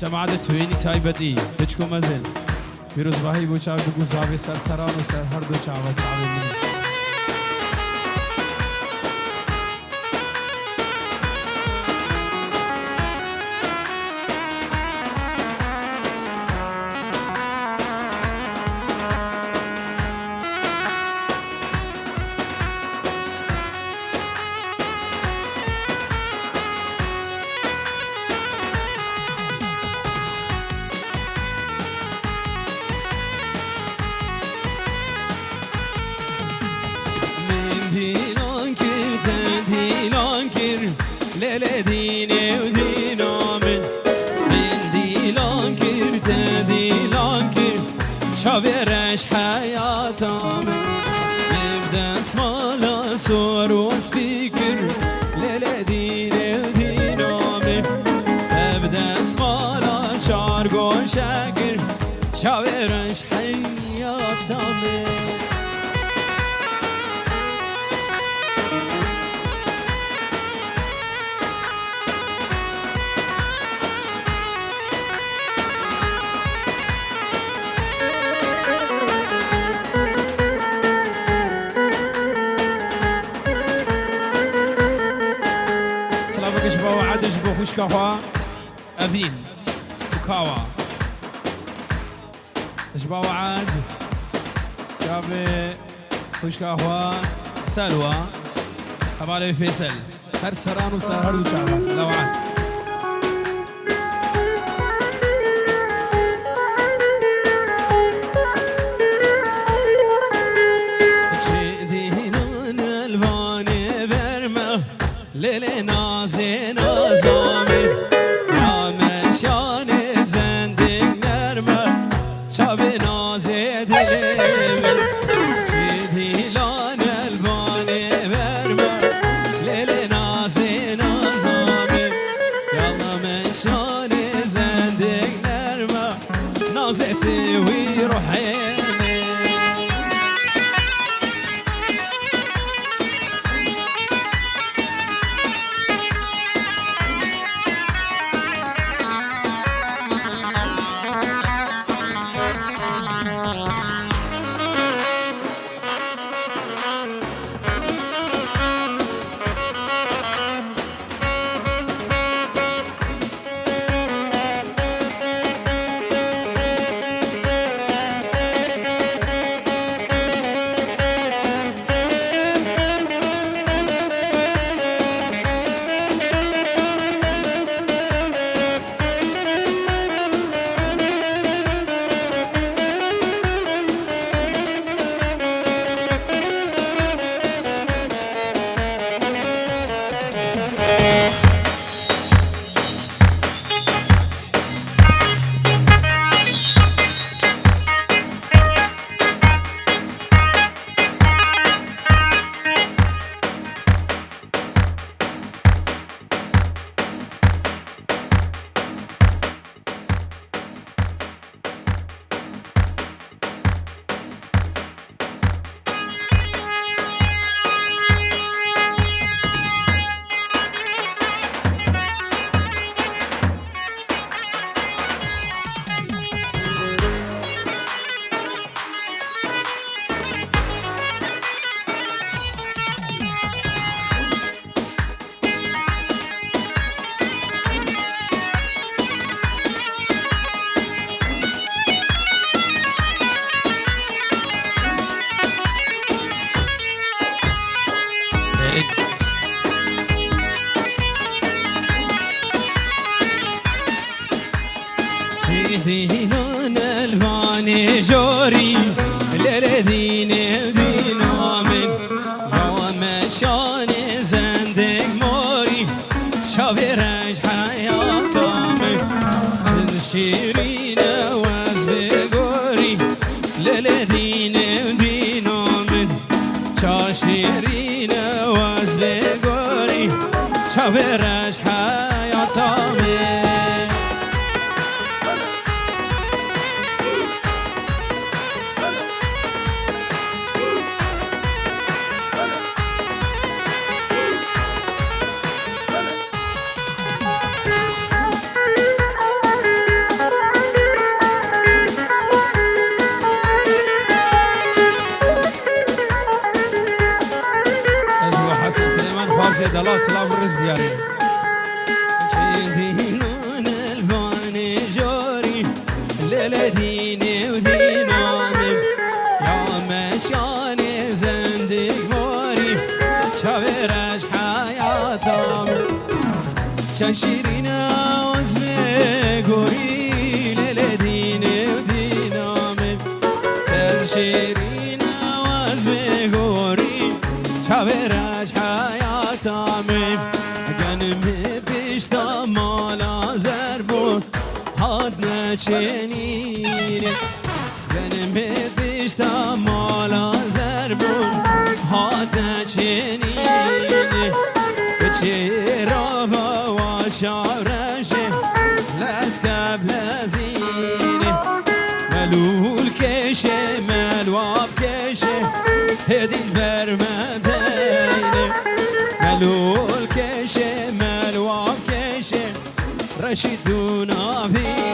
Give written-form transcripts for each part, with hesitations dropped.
جماعة تويني تايبتي هجكو مزل بيروز باهي بو چاو بگو زاوی سر سران و سر هر دو چاو چاوی منی ليلة ديني ودينا من ديلان كرت ديلان كر شاورش حياتا نبدا اسمالا صور وسبيكر ليلة ديني ودينا نبدا اسمالا شارقو شاكر شاورش حياتا خوش کافا أذين وكاوا تشبه وعد جاب خوش کافا سلوى حبالي فيصل هر سران وسهر وشعبه لو عاد ليلة نازي نازامي يا مشان زندق نرمة شابي نازي دليمي جدي لان الباني برمة ليلة نازي نازامي يلا مشان زندق نرمة نازتي ويروحي دينان الفاني جوري للذين دينا من يوم شان زندق موري شاورج حياتا من شيرين وزبقوري للذين دينا من شاشيرين وزبقوري شاورج حياتا من تشيرينا وزمي قوري للدين ودينا من تشيرينا وزمي قوري شابراج حياة من قنمي بيشتا مالا زربون هادنا چنينه قنمي بيشتا مالا زربون هادنا چنينه بچيرا وشارشه لسكب لزينه ملول كشه ملواب كشه هدي البرمدينه ملول كشه ملواب كشه رشدونا فيه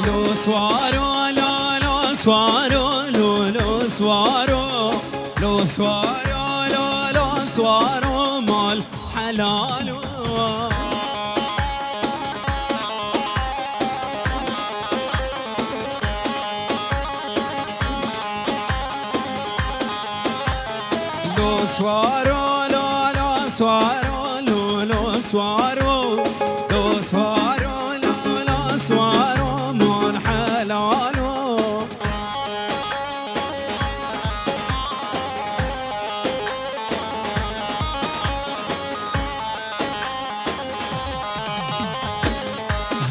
لو سوارو لا لو سوارو لو سوارو لو سوارو لو سوارو مال حلالو لو سوارو لو سوارو لو سوارو لو سوارو لو سوارو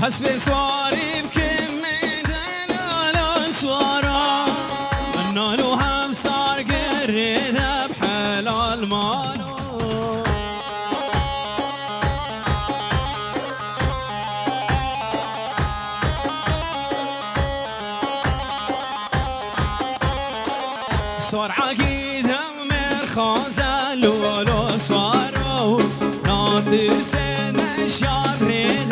حسب سواري بكم دلال سوارا النالو هم صار قريد بحلال مالو صار عقيدة ومرخازة لولو سوارو ناطي سنة شابرين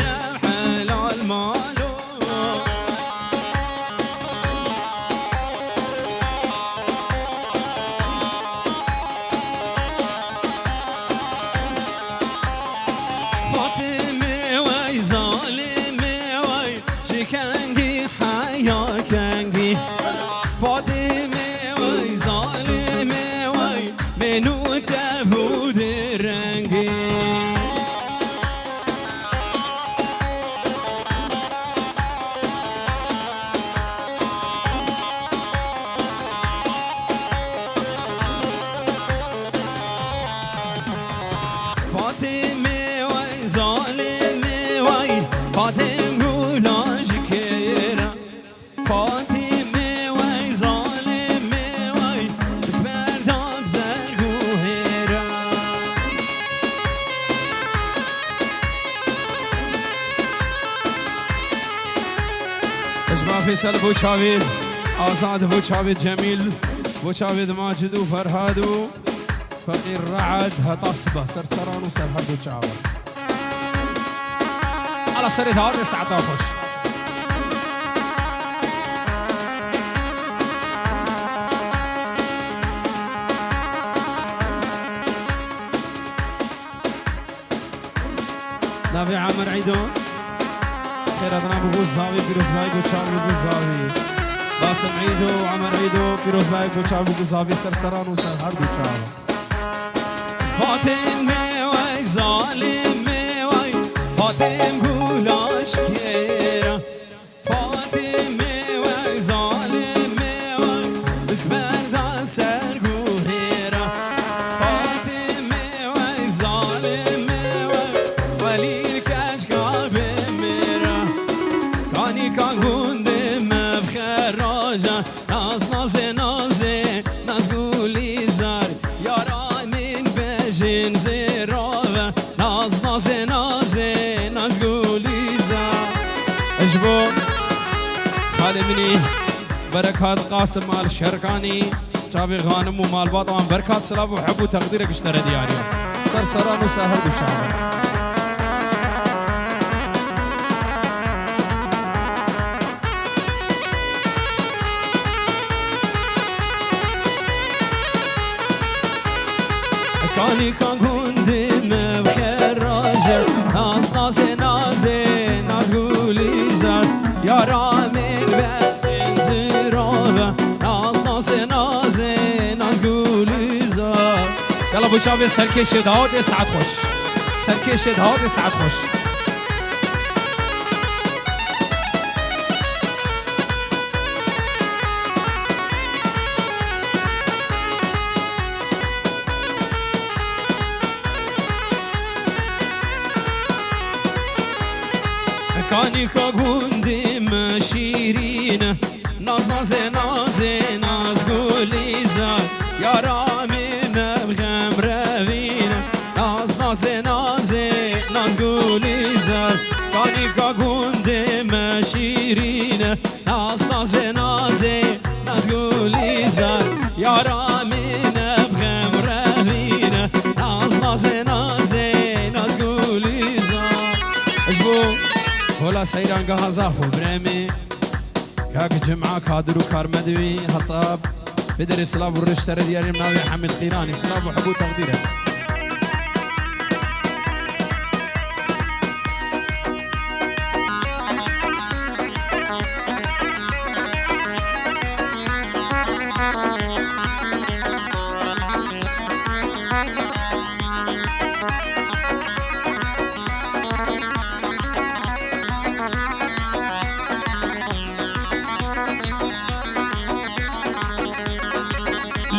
فيصل ابو شاويد آزاد ابو شاويد جميل ابو شاويد ماجد وفرهاد فقير رعد هتصبه سرسران وسرهاد وشاويد على سريت هذا ساعة خوش نبي عمر عيدون خيراتنا بقول زاوي فيروز باي بوشاوي بقول زاوي باسم عيدو عمر عيدو فيروز باي بوشاوي بقول زاوي سرسران وسرهاد بوشاوي فاطم وي ظالم وي فاطم قولاش كيرا اسمردا سرگوهرا فاطمه و ظالمه و ولی کشکا بمیرا کانی کان گونده مبخر راجا ناز ناز نازه ناز گولی زار یارا من بجن زراوه ناز ناز نازه ناز گولی زار اجبو خاله منی بركات قاسم مال الشرقاني شافي غانم ومال باطوان بركات سلام وحب وتقديرك اشترى دياري سرسران وسهر وشعر كاني كان كوندي مبخر راجل ناز ناز ناز ناز قولي زار يا رامي يلا ابو شافي سركش داود ساعات خوش سركش داود ساعات خوش كاني كاغوندي مشيرين ناز ناز ناز ناز قولي زار يا رامي ناز قولي زار كاني كاغوندي مشيرين ناز ناز ناز ناز قولي زار يا رامين بغم رامين ناز ناز ناز ناز قولي زار اجبو ولا سيران قهزا خو برامي كاك جمعة كادر وكارمدوي هطاب بدر سلاف والرشتر ديالي مناوي حمد خيراني سلاف وحبو تقديره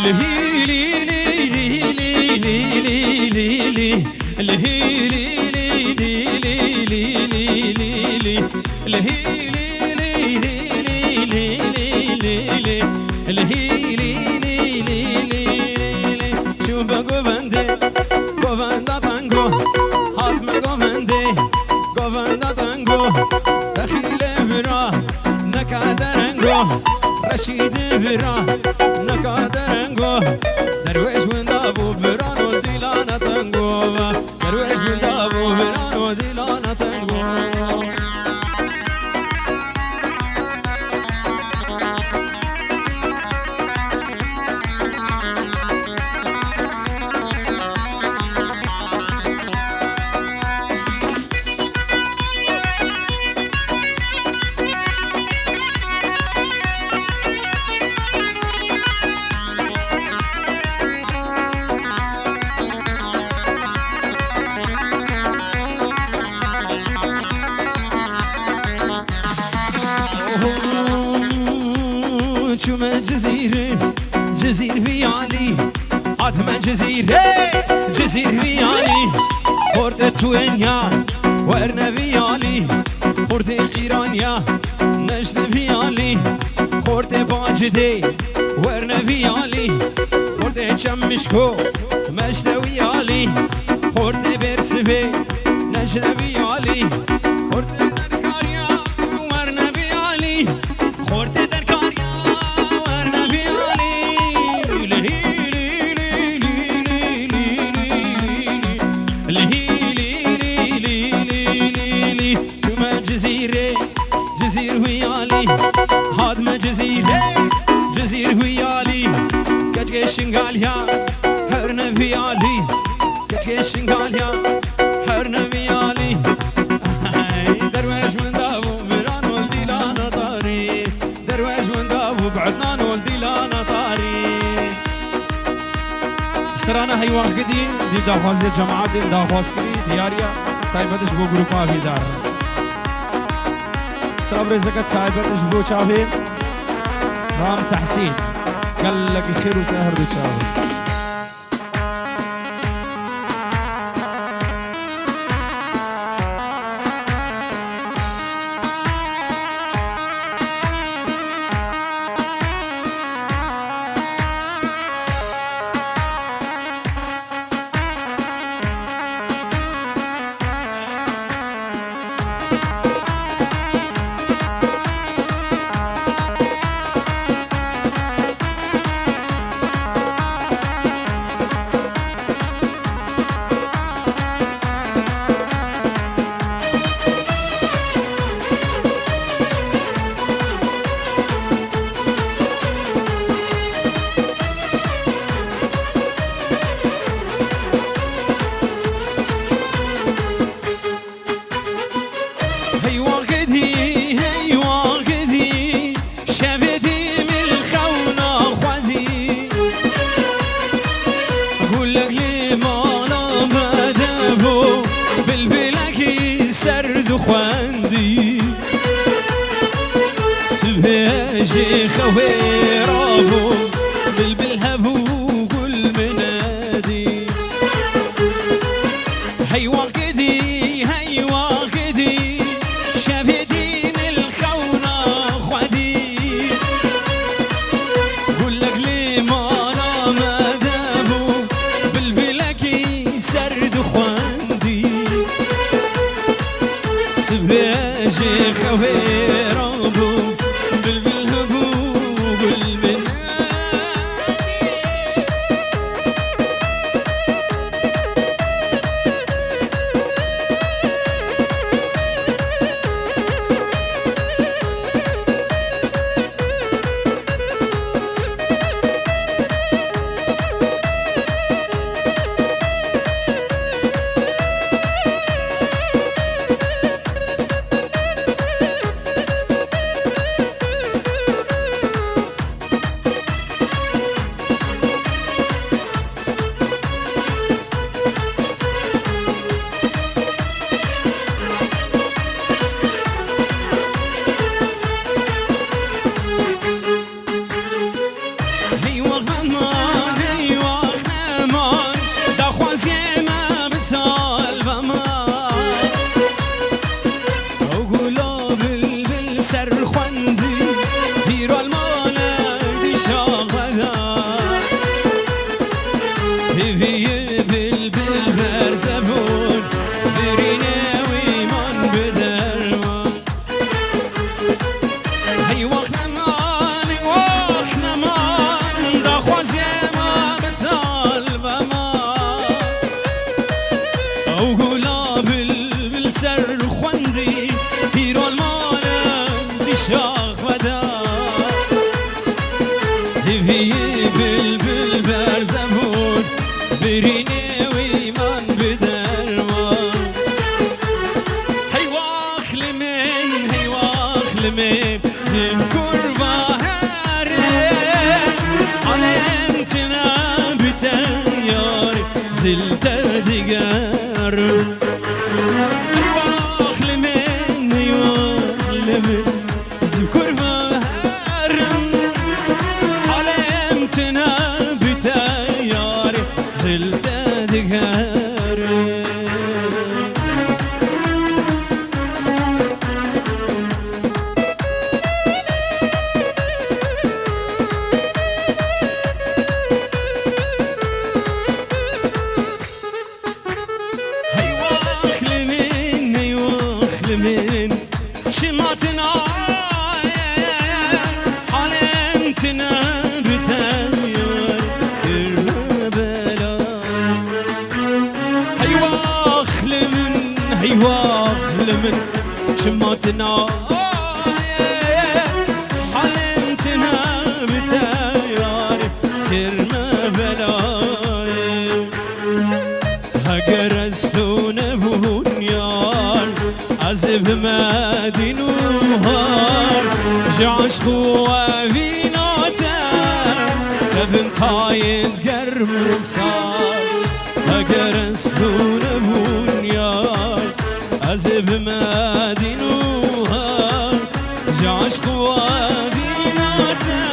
لهيلي لي لي لي لي لي لي لهيلي لي لي لي لي لي لي لهيلي لي لي لي لي لي لهيلي لي لي لي شو بغوفندي غوفندا تانغو حرف مغوفندي غوفندا تانغو دخيل برا نكادرنغو رشيد برا نكادرنغو درويش من دابو برانو ديلانا تنغو درويش من دابو برانو ديلانا تنغو جزير في علي حتما جزيرة جزير في علي خورد توينيا ورنا في علي خورد قيرانيا نجد في علي خورد باجدي ورنا في علي خورد شمشكو مجد في علي خورد برسبي نجد في علي خورد دركاريا ورنا في علي خورد دركاريا ورنا في علي جزير ويالي هاد ما جزيرة جزير ويالي كتكش نقاليا هرنا ويالي كتكش نقاليا هرنا ويالي درويش من دابو برانو الديلانا طاري درويش من دابو بعدنا نول ديلانا طاري استرانا هيوان قدي دي داخوازي الجماعات دي داخواز كري دياريا طيبتش بو جروبا في دار سلام رزقت سايبتش بو شافين رام تحسين قال لك خير وسهر بتشاور خواندي سباجي خوي رابو بالهبو كل منادي هي واقدي شافتي من الخونة خدي قول لك لي ما انا ما دابو بالبلاكي سرد خواندي سباجي خوي رابو بالهبو بالمنادي شماتنا حلمتنا بتياري سكرنا بلاي هجرستونا بنيار عزب مادي نهار جعش قوة فيناتا كبنتاين قرب صار هجرستونا بنيار عزب مادي نهار جعش قوة فيناتا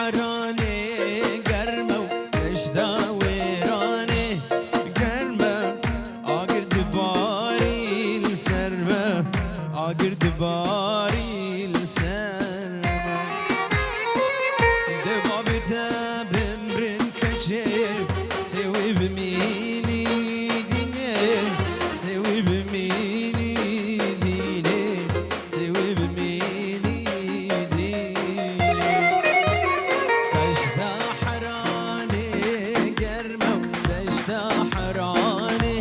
حراني قرمو دشتا ويراني قرمو آقر دباري السرمة آقر دباري السرمة دبابتا بمرن كتير سوي بميني ديني سوي بميني ديني سوي بميني ديني دشتا حراني قرمو دشتا حراني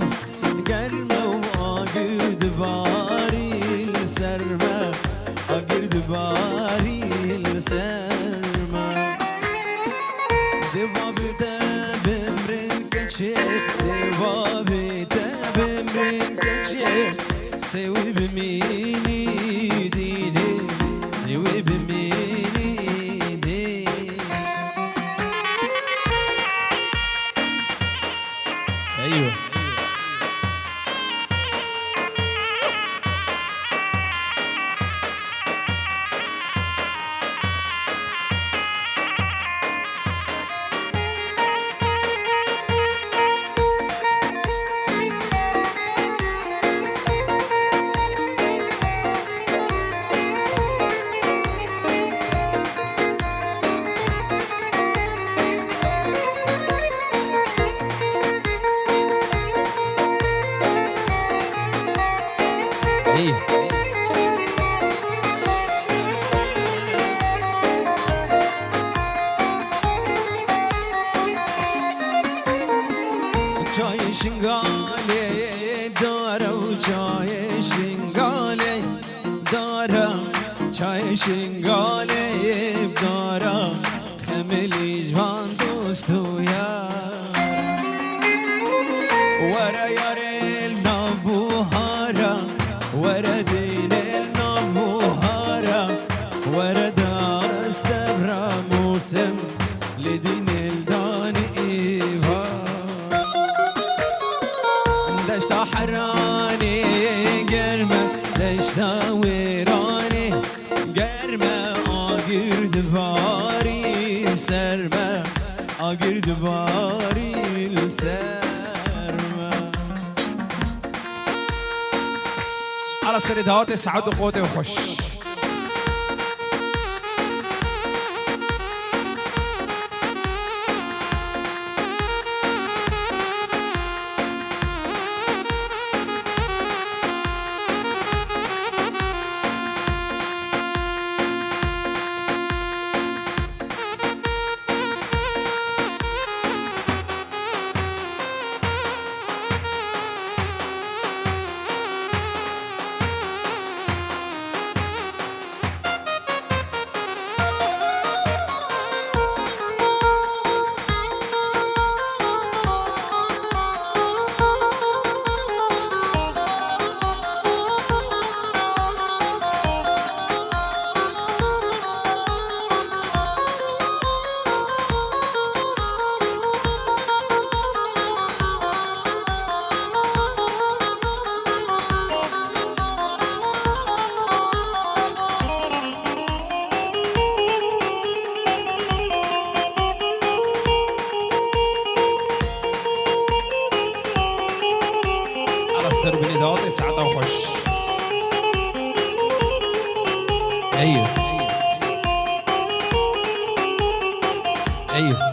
قرمو آقر دباري السرمة آقر دباري السرمة دبابتا بمرن كتير دبابتا بمرن كتير سوي بميني ديني سوي بميني ديني ايوه ايوه چای شنگاله داره و چای شنگاله داره چای شنگاله داره خملی جوان دوستو یار ورا یار النبوهارا ورا دین النبوهارا ورا دست برا موسم لدین الدان ایوار دشتا حراني قرمة دشتا ويراني قرمة آقر دباري السرمة آقر دباري السرمة على سر دعوات سعد وقوته وخش سر بندهات سعد وخش ايوه ايوه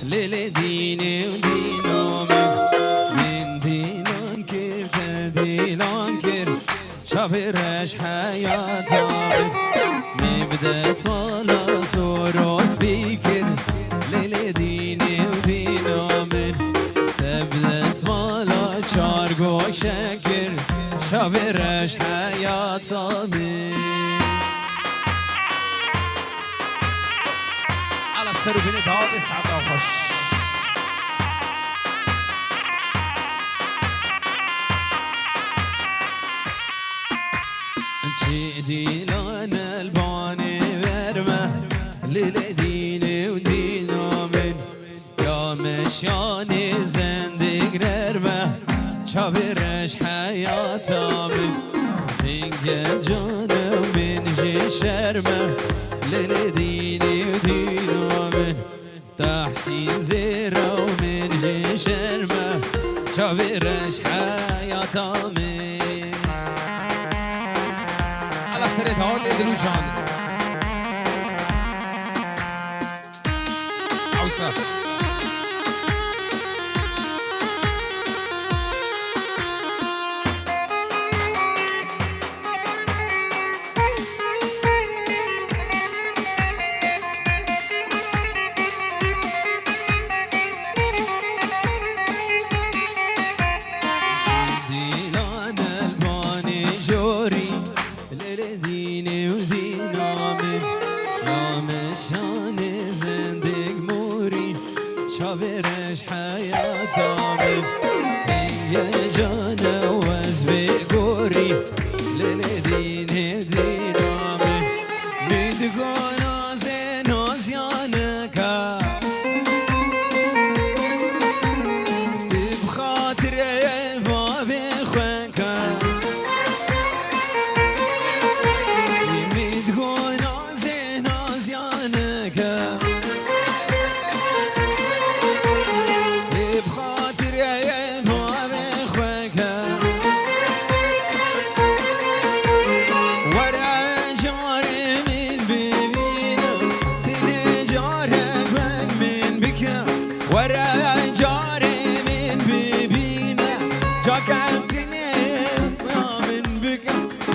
ليلي ديني ودينو من دينانكر تدينانكر شافرش حياتك نبدا صلاة سوروس بيكر ليلي ديني ودينو من تبدا صلاة شارقو شكر شافرش حياتامي على السر بنت هادي سعد وخش انشي لنا الباني برمه للدين ودينا من يا مشاني زندق نرمه شافرش حياتا من انقل جانا ومن جي شرمه للدين ودينا من تحسين زيرة ومن جي شرمه شافرش حياتا من على السر هادي دلو جان عوسى شافرش حياتامي هي جانا وزبي قوري للدين دينامي مدقونا زين وزيانكا بخاطر بابي خوانكا مدقونا زين وزيانكا ورا جاري من بيبينا جاكمتني من بك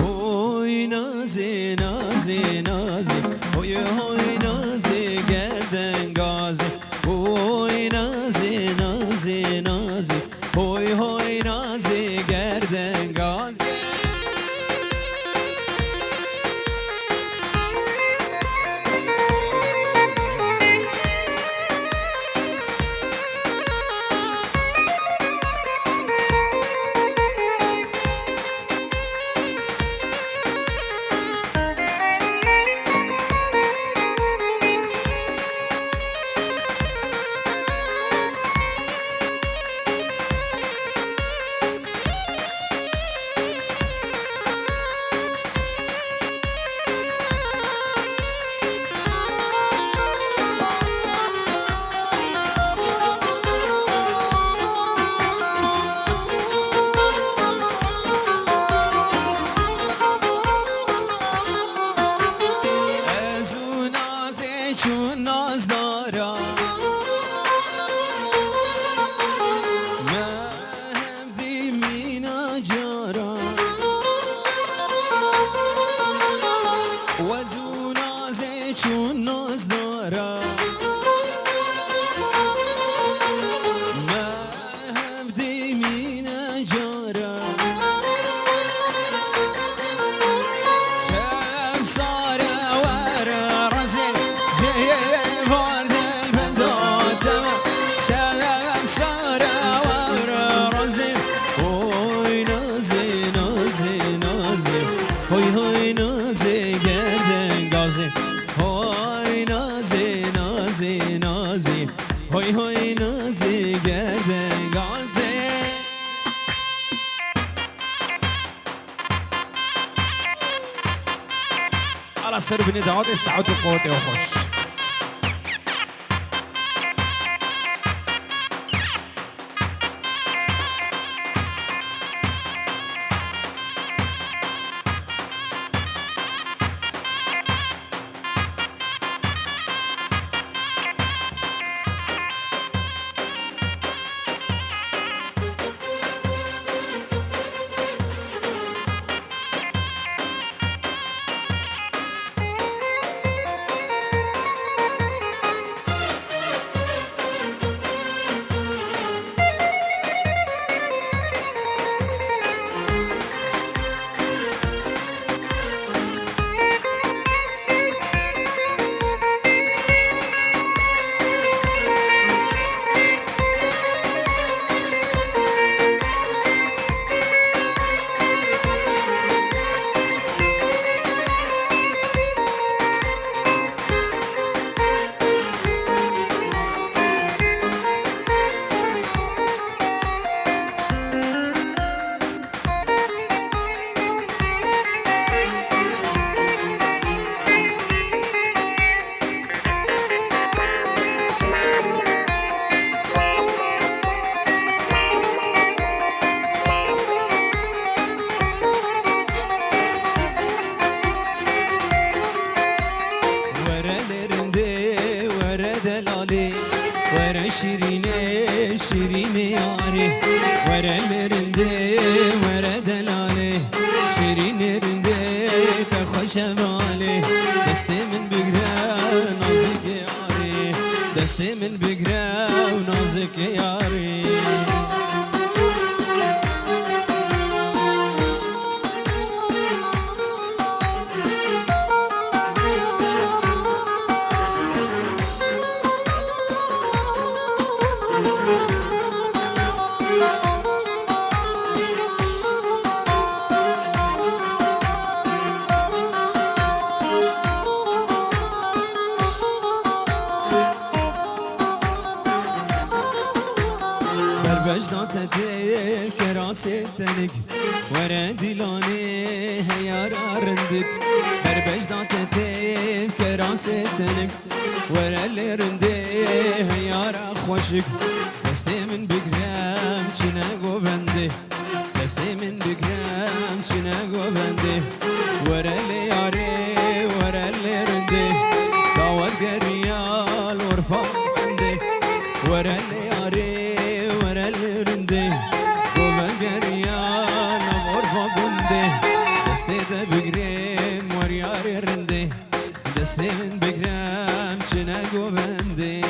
هوي نازي نازي نازي هوي هوي نازي قردن غازي هوي نازي نازي نازي هوي هوي نازي قردن غازي چون ناز دارم مهم دیمینا جارم وزو نازه چون ناز دارم مهم دیمینا جارم شب ساره ور رزه وارد البندات شب ساره ور رزه هوی نازی نازی نازی هوی هوی نازی گردن گازی هوی نازی نازی نازی هوی هوی نازی گردن گازی على السر بنت هادي سعد وقوتي وخش شمالي دستي من بقرا نازك ياري دستي من بقرا ونازك ياري بجداتتك كراستنك ورا دلاني هيار رندك بجداتتك كراستنك ورا اللي رندي هيار خوشك دستي من بقرام چنا گوبنده دستي من بقرام چنا گوبنده ورا اللي ياري ورا اللي رندي داوت قريال ورفا بنده ورا اللي ياري دستي ده بقريم ورياري رندي دستي من بقرام چنا گوبنده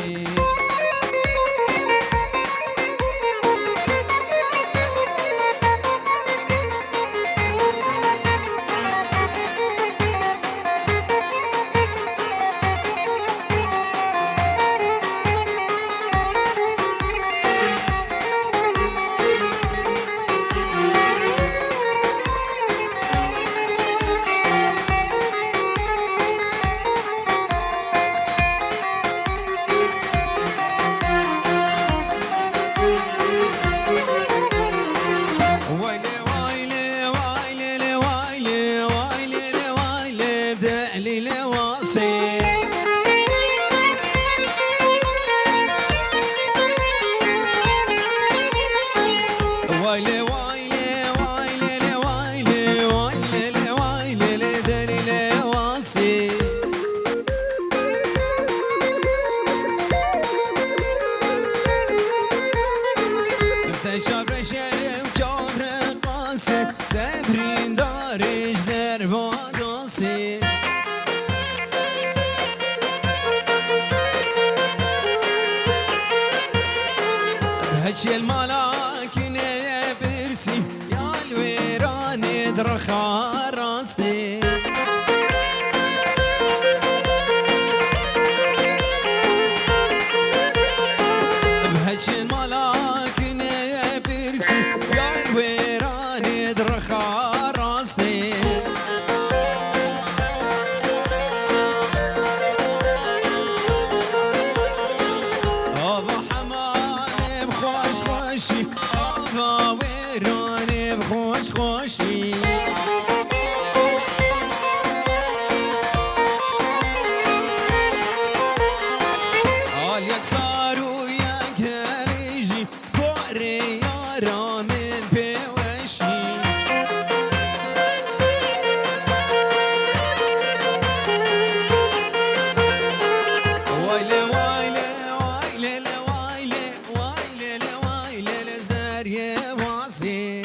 تبرين دارج در باداسی بهجي الملاكنة برسي يا الويران درخا راستي بهجي الملاكنة برسي يا الويران درخا راستي ابا حماني بخوش خوشي ابا ويراني بخوش خوشي عليك صار وياك هريجي بوري يا رامل بوشي وايلي وايلي وايلي وايلي وايلي وايلي زاريه واسي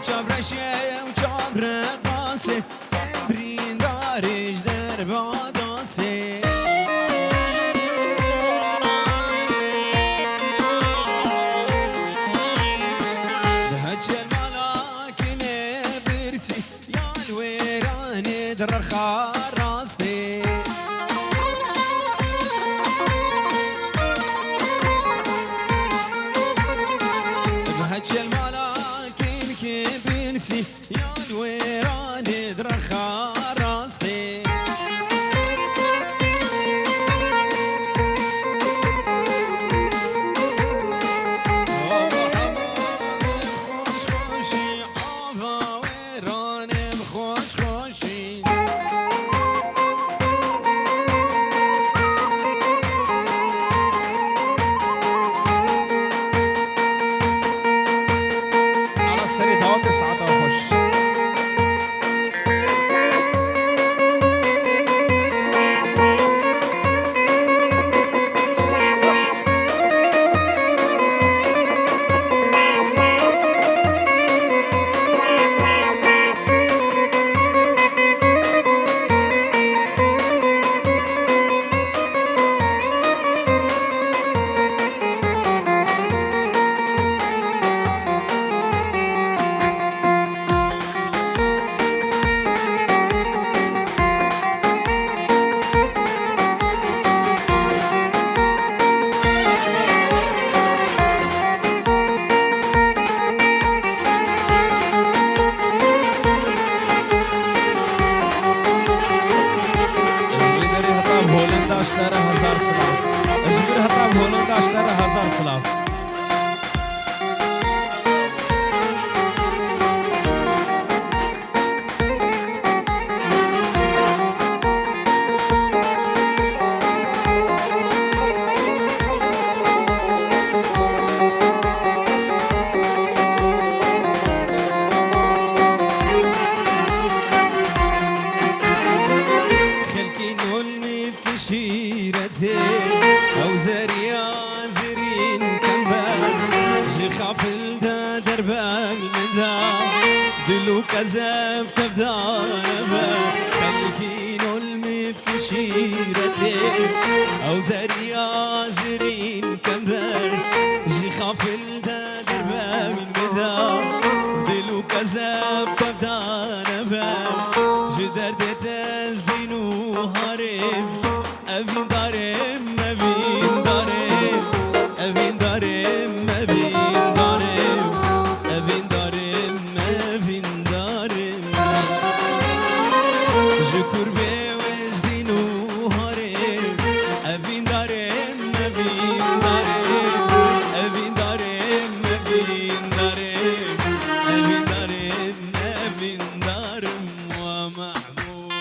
چابرشه و چابر قاسه امرین دارش در باداسه بهجل ملاكنه برسي يا الويران درخا راستي بهجل ملاكن كبرسي يا الويران درخا راستي او زريا زرين كمبال جخافل دا دربال مدا دلو كذاب تبدا خلكين المبكي شيرتي او زريا زرين كمبال جخافل دا دربال مدا دلو كذاب تبدا جدر تزدينو هارم أبين دارم أبين دارم أبين دارم أبين دارم أبين دارم أبين دارم شكر بوزدين وهارم أبين دارم أبين دارم أبين دارم أبين دارم أبين دارم أبين دارم ومحبوب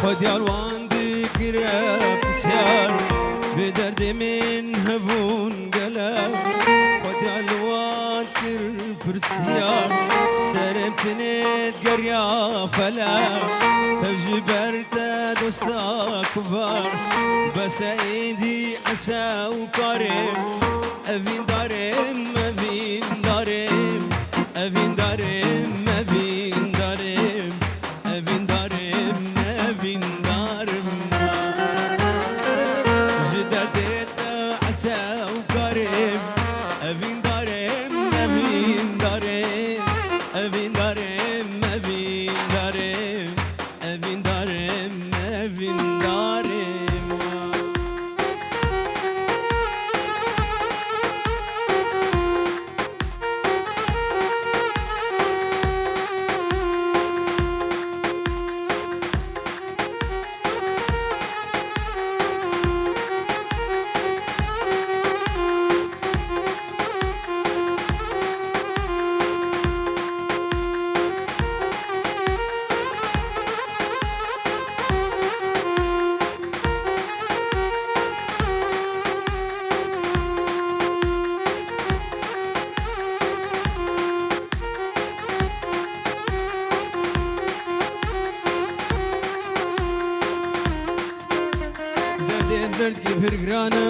خد يا الواندي قراب سيار بدرد من هبون قلب خد يا الواتر فرسيار سرمتني تقريا فلا تجبرت دوستا كبار بس ايدي عسى وكريم ابين دارم ابين دارم ابين دارم ابين دارم ابين دارم ابين دارم جدرت عسى وكريم ابين دارم ابين دارم ابين دارم ابين دارم ابين دارم ابين دارم دردی پرگرانه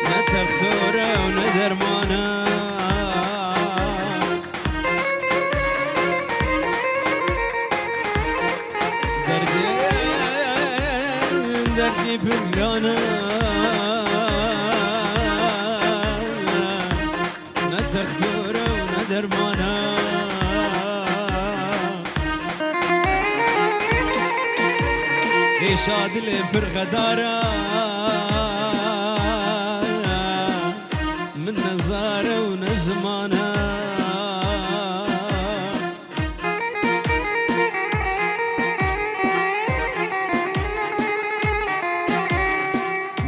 نه تختوره و نه درمانه دردی پرگرانه نه تختوره و نه درمانه شاد لي برغدارة من نزارة ونزمانة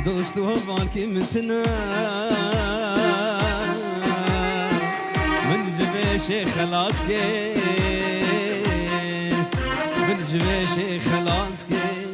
دوست وهبالكي متنا من جبيشي خلاص كي من جبيشي خلاص كي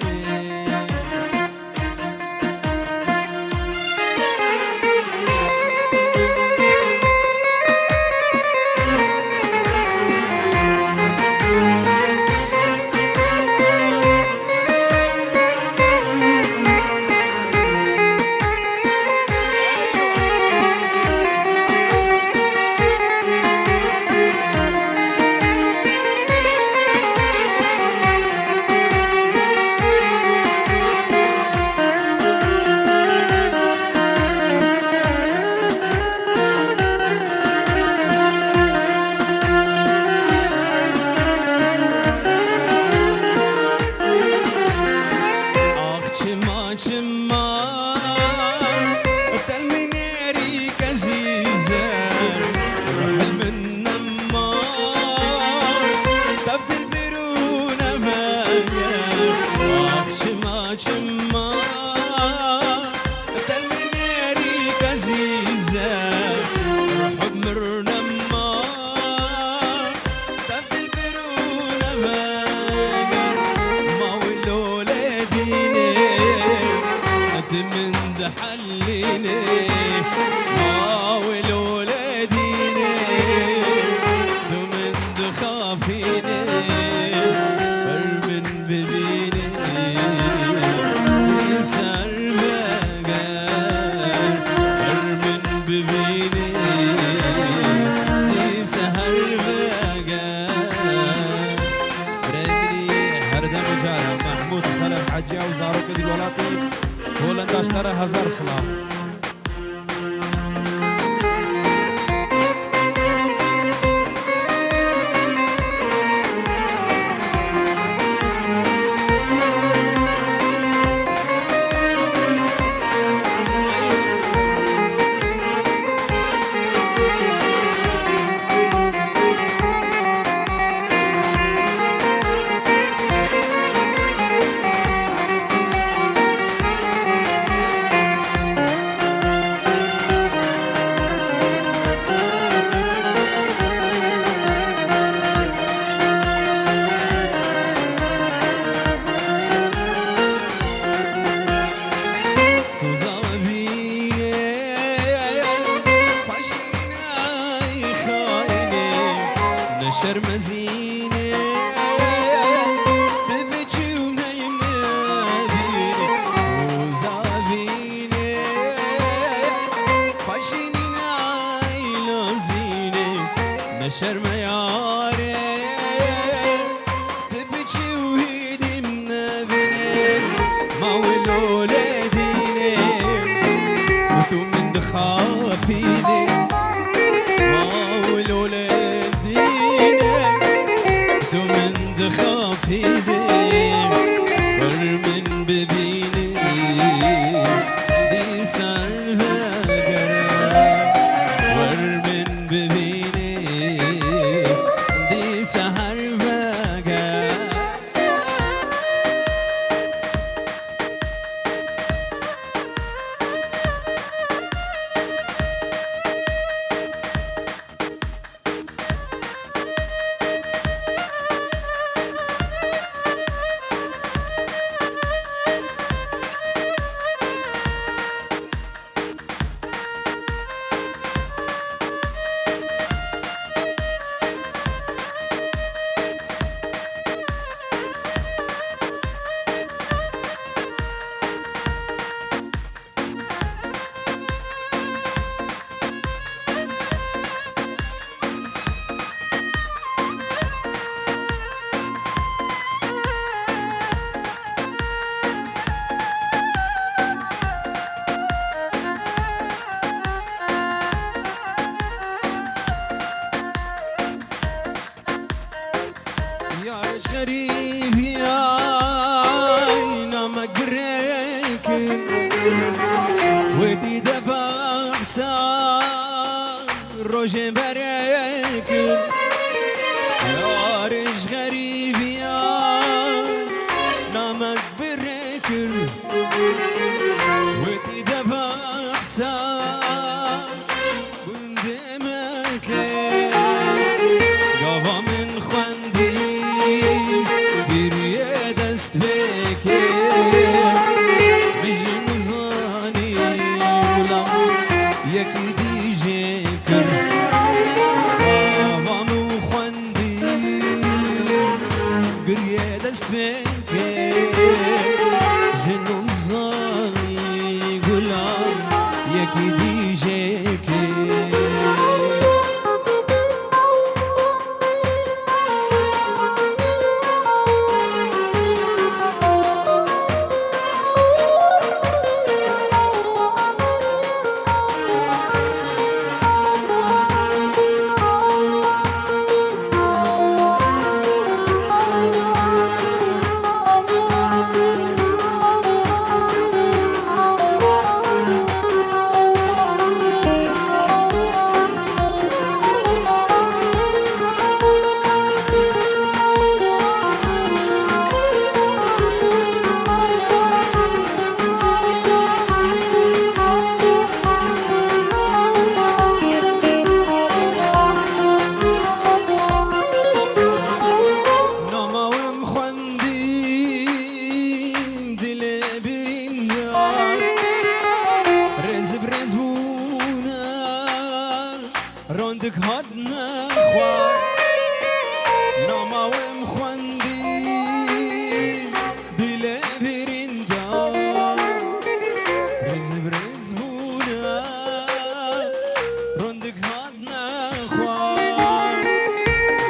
حجي او زاروك دي الولاتي هولندا اشترى 1000 سلام شرمزيني تبكي ونايمني سوزافيني فاشيني نايلازيني نشر مياري تبكي وهيدي منابني ما ولولديني وتو من دخافيني ما ولولديني خافيني ورمن ببيني دي سالفة قرار ورمن ببيني روج بركل يارش غريب يا نامك بركل ودي دفع حساب قدامك قضى من خندي بريد استفكر مجن زاني ولا يكدي جيكر قضى من خندي بريد استفكر جن زاني ولا يكدي جيكر روندك هدنا خوار ناما ومخندي بلا برندا رزب رزبونا روندك هدنا خوار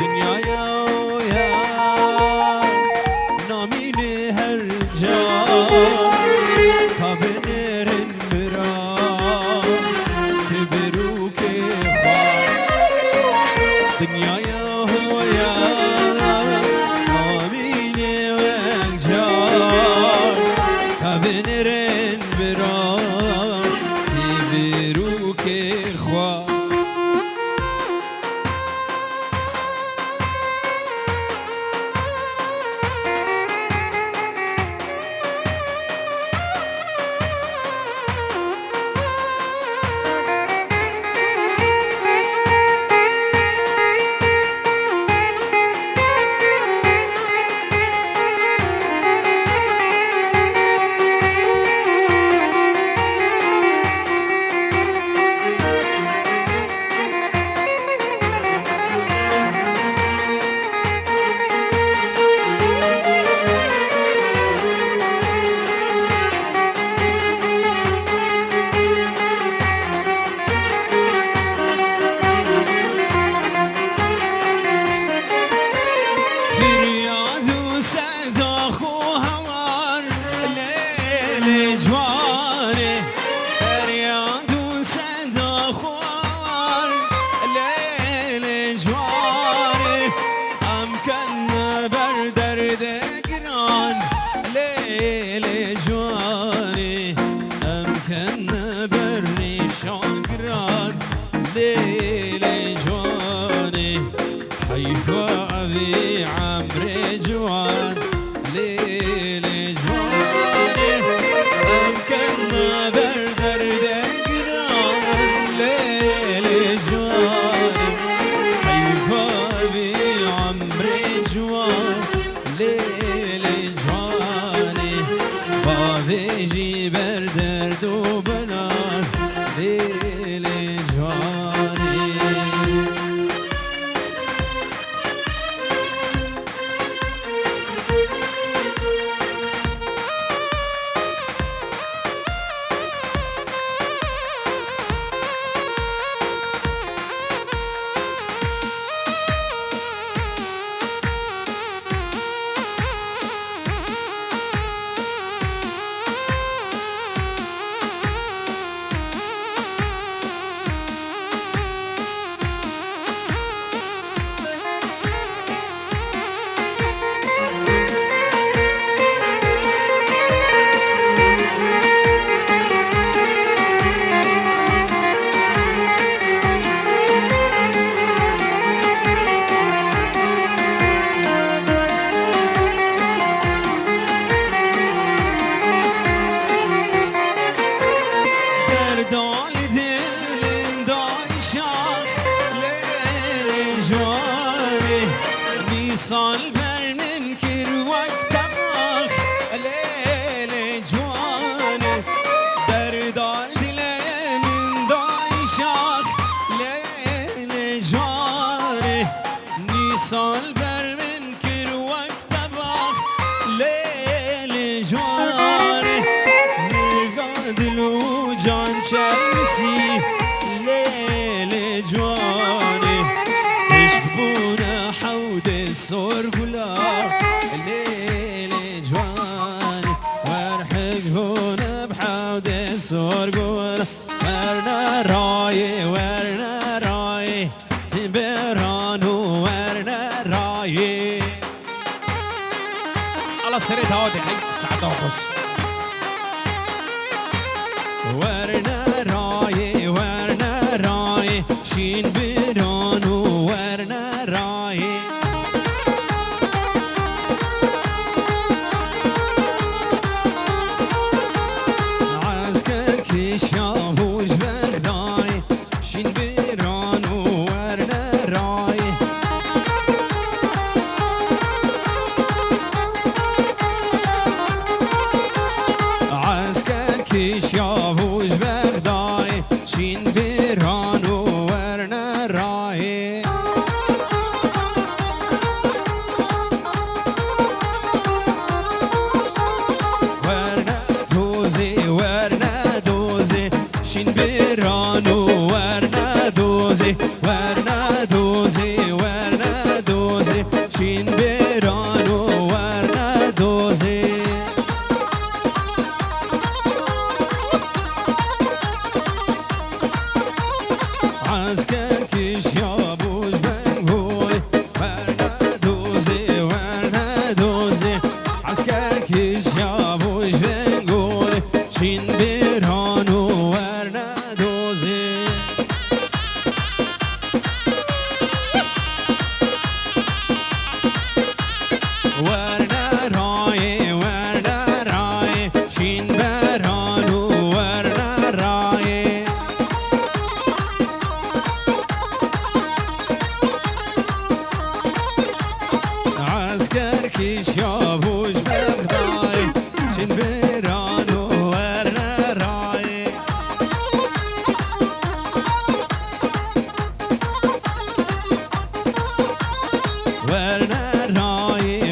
دنيا يا نامين هالجار كابنرن برا كبروك دنيا يا هو يا آمين وانجار كابنرن برا كبروك خواه حيفا أبي عمري جوان ليلي جواني أمكننا بردر دقران ليلي جواني حيفا جواني نيسان برنن كر وقت باخ ليل جواني دردال دلي من دايشاخ ليل جواني نيسان برنن كر وقت باخ ليل جواني نقادلو جان چلسي ليل جواني اشبونا حود السورقلا ليل جواني وارحق هنا بحود السورقلا ورنا راي برانو ورنا راي الله سريت هادي حي سعد وخش ورنا راي شين برانو ورنا راي عسكر كشاهوش بغداي شين برانو ورنا راي عسكر كشاهوش بغداي شين برانو ورنا راي ورنا دوزي شين برانو ورنا دوزي شين برانو ورنا دوزي عسكر كش يابوش بنقول ورنا دوزي عسكر كش يابوش بنقول شين برانو ورنا دوزي ورنا راي شين برانو ورنا راي عسكر كش يابوش بغداي شين برانو ورنا راي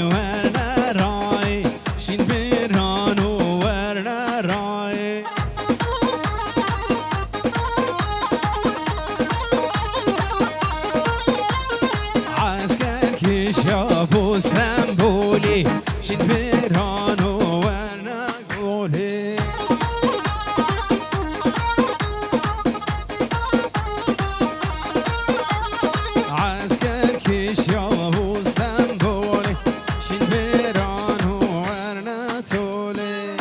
ورنا راي شين برانو ورنا راي عسكر كش يابو سنبولي شين برانو ورنا قولي عسكر كش يابو سنبولي شين برانو ورنا تولي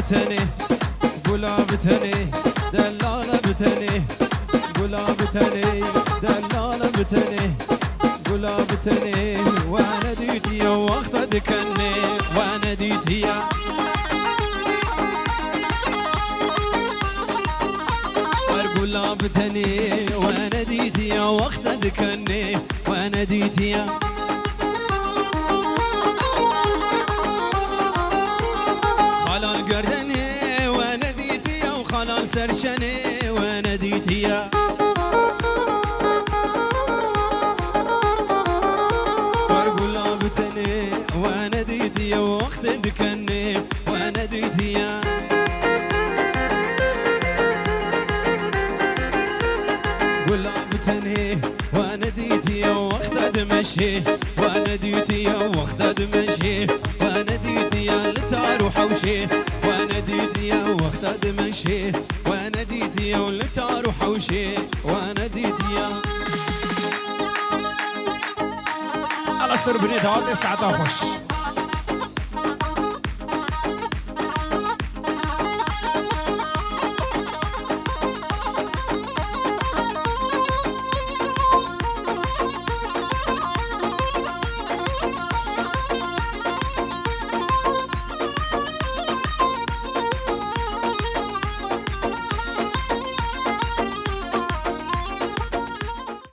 بتني قلاب تني دلالة بتني قلاب تني دلالة بتني قلاب تني وانا ديتي وقت دكني وانا ديتي قلاب تني وانا ديتي وقت دكني وانا ديتي خلال قردني وانا ديتي وخلال سرشني وانا ديتي ورقلاب تني وانا ديتي وقت دكني وانا ديتي قلاب تني وانا ديتي مشي وانا ديتي يا وقت دمشي وانا ديتي يا لتارو حوشي وانا ديتي يا وقت دمشي وانا ديتي يا لتارو حوشي وانا ديتي يا على سر بني داود ساعتها خوش